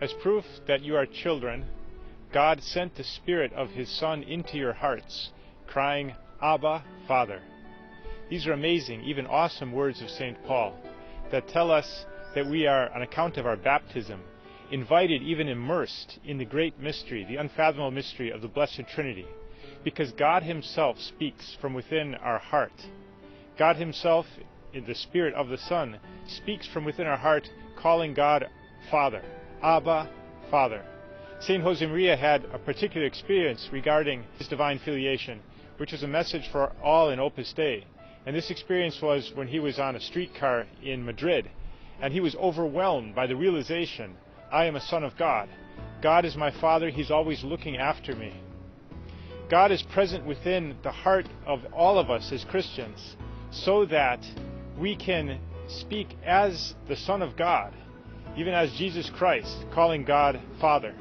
As proof that you are children, God sent the Spirit of His Son into your hearts, crying, Abba, Father. These are amazing, even awesome words of St. Paul that tell us that we are, on account of our baptism, invited, even immersed in the great mystery, the unfathomable mystery of the Blessed Trinity, because God Himself speaks from within our heart. God Himself, in the Spirit of the Son, speaks from within our heart, calling God Father, Abba, Father. St. Josemaria had a particular experience regarding his divine filiation, which was a message for all in Opus Dei. And this experience was when he was on a streetcar in Madrid, and he was overwhelmed by the realization, I am a son of God. God is my Father. He's always looking after me. God is present within the heart of all of us as Christians, so that we can speak as the Son of God, even as Jesus Christ, calling God Father.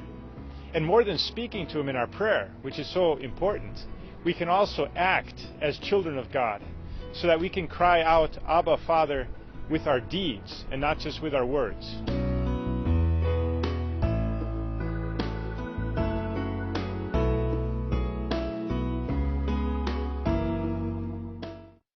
And more than speaking to Him in our prayer, which is so important, we can also act as children of God, so that we can cry out, Abba, Father, with our deeds and not just with our words.